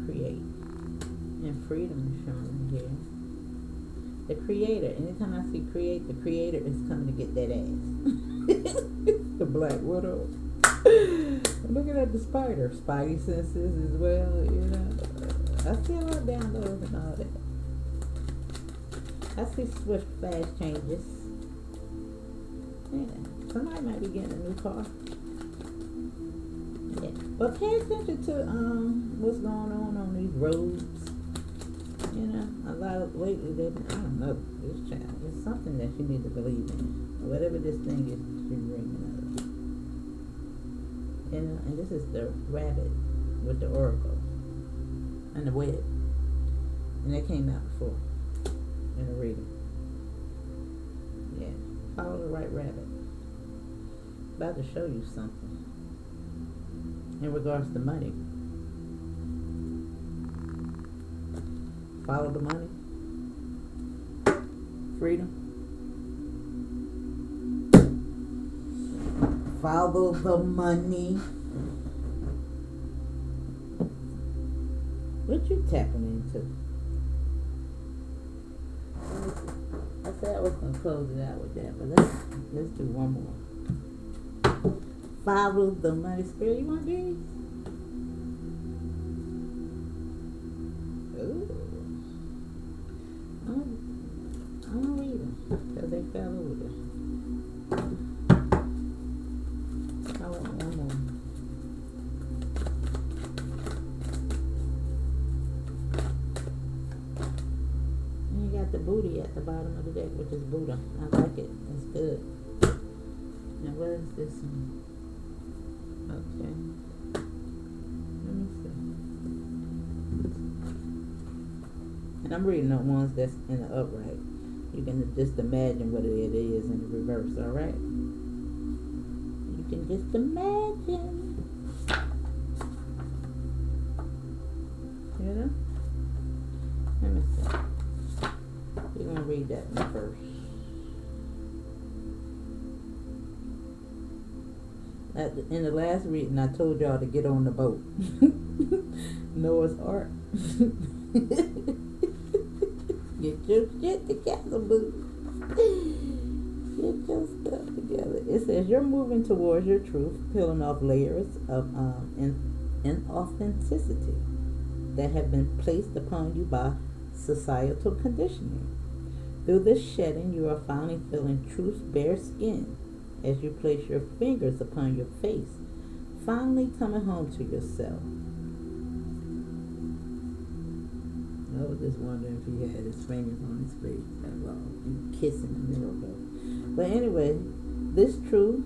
Create. And freedom is shown here. The creator. Anytime I see create, the creator is coming to get that ass. The Black Widow. I'm looking at the spider. Spidey senses as well, you know. I see a lot of downloads and all that. I see swift, fast changes. Yeah. Somebody might be getting a new car. Yeah. But pay attention to what's going on these roads. You know, a lot of lately I don't know, this child. It's something that you need to believe in. Whatever this thing is you're dreaming of. You know, and this is the rabbit with the oracle and the web. And that came out before in a reading. Yeah. Follow the right rabbit. About to show you something in regards to money. Follow the money. Freedom. Follow the money. What you tapping into? I said I was gonna close it out with that, but let's do one more. Follow the money. Spirit, you want these? Ooh. I'm gonna read them because they fell over. I want one more. And you got the booty at the bottom of the deck, which is Buddha. I like it. It's good. Now what is this one? Okay. Let me see. And I'm reading the ones that's in the upright. You can just imagine what it is in the reverse, alright? You can just imagine. You know? Let me see. We're going to read that one first. In the last reading, I told y'all to get on the boat. Noah's Ark. Get your shit together, boo. Get your stuff together. It says you're moving towards your truth, peeling off layers of inauthenticity that have been placed upon you by societal conditioning. Through this shedding, you are finally feeling truth's bare skin as you place your fingers upon your face, finally coming home to yourself. I was just wondering if he had his fingers on his face that long and kissing the mirror though. But anyway, this truth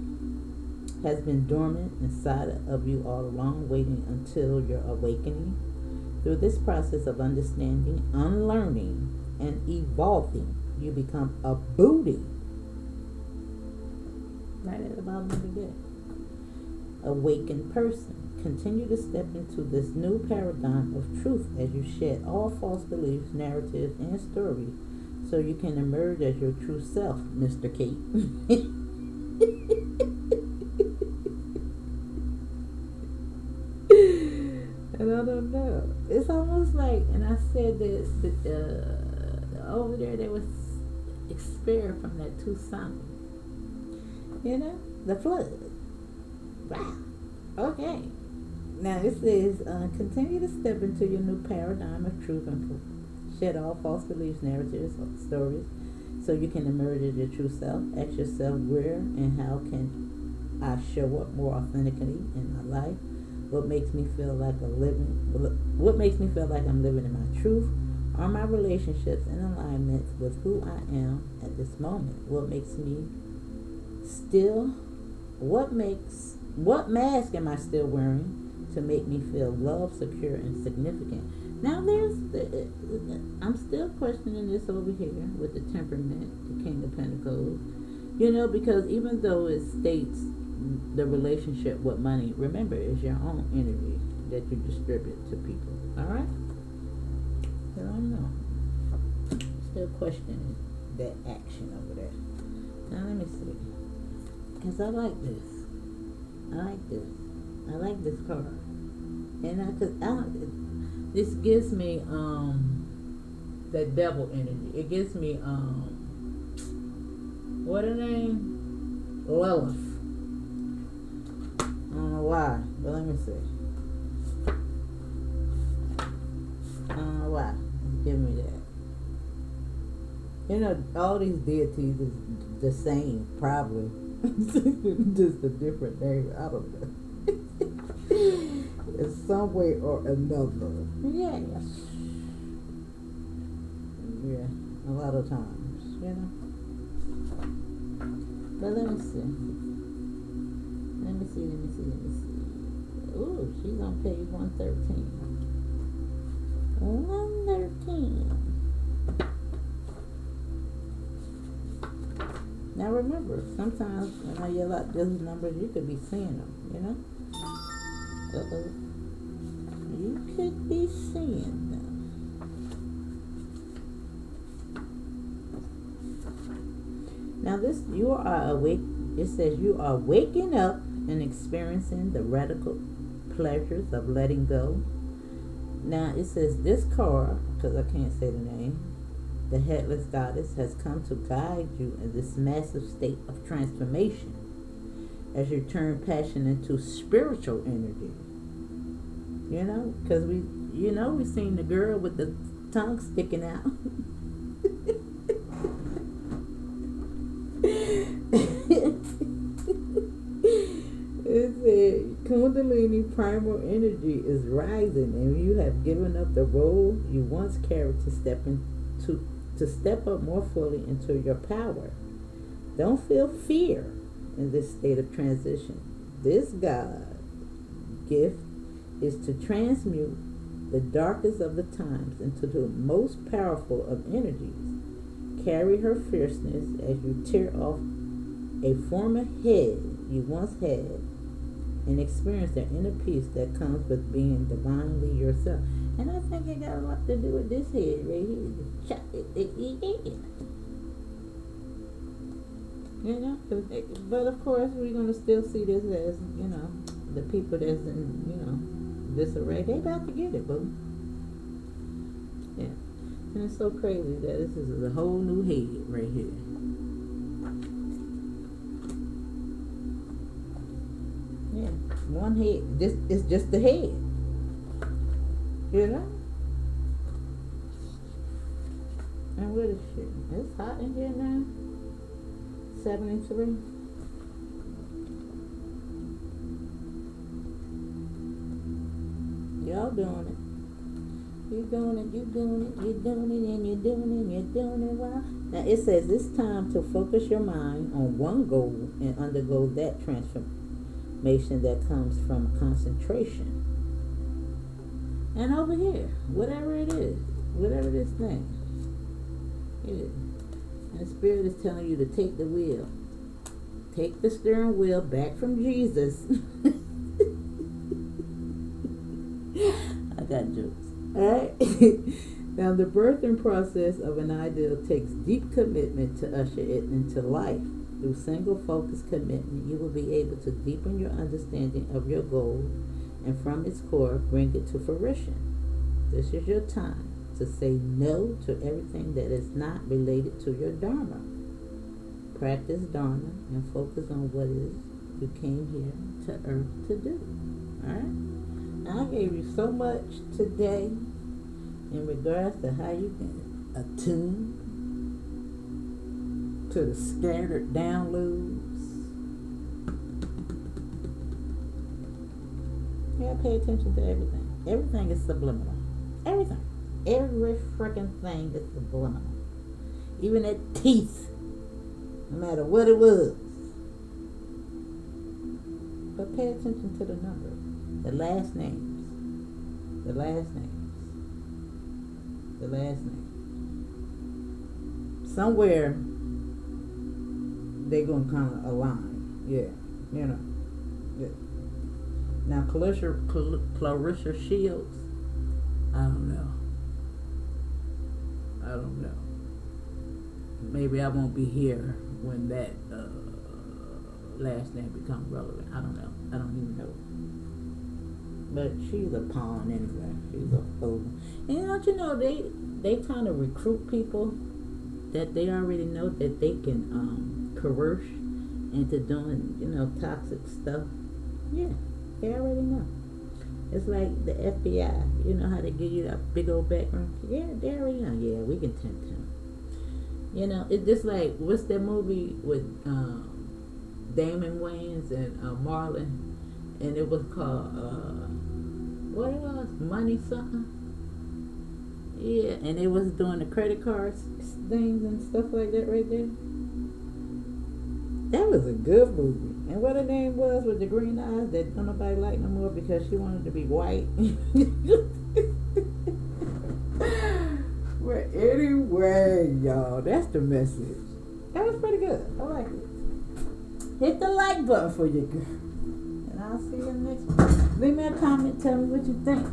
has been dormant inside of you all along, waiting until your awakening. Through this process of understanding, unlearning, and evolving, you become a booty Right at the bottom of the deck. Awakened person. Continue to step into this new paradigm of truth as you shed all false beliefs, narratives, and stories so you can emerge as your true self, Mr. Kate. And I don't know. It's almost like, and I said this, over there they was experienced from that Tucson. You know, the flood. Wow. Okay. Now it says, continue to step into your new paradigm of truth and shed all false beliefs, narratives, stories, so you can emerge as your true self. Ask yourself, where and how can I show up more authentically in my life? What makes me feel like what makes me feel like I'm living in my truth? Are my relationships in alignment with who I am at this moment? What mask am I still wearing to make me feel loved, secure, and significant? Now I'm still questioning this over here with the temperament, the King of Pentacles. You know, because even though it states the relationship with money, remember, it's your own energy that you distribute to people. Alright? I don't know. Still questioning that action over there. Now let me see. Because I like this. I like this card. And this gives me that devil energy. It gives me what her name? Lilith. I don't know why, but let me see. I don't know why. Give me that. You know, all these deities is the same, probably. Just a different name. I don't know. In some way or another. Yes. Yeah, a lot of times, you know. But let me see. Ooh, she's on page 113. 113. Now remember, sometimes when I yell out those numbers, you could be seeing them, you know? Uh-oh. You could be seeing them. Now you are awake. It says you are waking up and experiencing the radical pleasures of letting go. Now it says this card, because I can't say the name, the headless goddess, has come to guide you in this massive state of transformation as you turn passion into spiritual energy. You know, because we seen the girl with the tongue sticking out. It said Kundalini primal energy is rising, and you have given up the role you once carried to step up more fully into your power. Don't feel fear in this state of transition. This God gift is to transmute the darkest of the times into the most powerful of energies. Carry her fierceness as you tear off a former head you once had and experience the inner peace that comes with being divinely yourself. And I think it got a lot to do with this head right here. You know, but of course we're going to still see this as, you know, the people that's in, you know, disarray. They about to get it, boo. Yeah. And it's so crazy that this is a whole new head right here. Yeah, one head. This is just the head. You know? And what is shit? It's hot in here now. 73. Y'all doing it. You're doing it, and you're doing it well. Now it says it's time to focus your mind on one goal and undergo that transformation that comes from concentration. And over here, whatever it is, whatever this thing is, and Spirit is telling you to take the wheel. take the steering wheel back from Jesus. I got jokes. Alright? Now, the birthing process of an ideal takes deep commitment to usher it into life. Through single-focused commitment, you will be able to deepen your understanding of your goal and from its core, bring it to fruition. This is your time to say no to everything that is not related to your Dharma. Practice Dharma and focus on what it is you came here to earth to do. Alright? Now, I gave you so much today in regards to how you can attune to the scattered downloads. Yeah, pay attention to everything. Everything is subliminal. Everything. Every freaking thing is subliminal. Even that teeth, no matter what it was. But pay attention to the numbers, the last names, the last names, the last name. Somewhere they're gonna kind of align. Yeah, you know. Yeah. Now, Clarissa Shields, I don't know. Maybe I won't be here when that last name becomes relevant. I don't know. I don't even know. But she's a pawn anyway. She's a fool. And don't you know, they kind of recruit people that they already know that they can coerce into doing, toxic stuff. Yeah. They already know. It's like the FBI. You know how they give you that big old background? Yeah, they already know. Yeah, we can tempt him. It's just like, what's that movie with Damon Wayans and Marlon? And it was called, what it was? Money something? Yeah, and they was doing the credit cards things and stuff like that right there. That was a good movie. And what her name was with the green eyes that don't nobody like no more because she wanted to be white. Well, anyway, y'all, that's the message. That was pretty good. I like it. Hit the like button for you, girl. And I'll see you next one. Leave me a comment. Tell me what you think.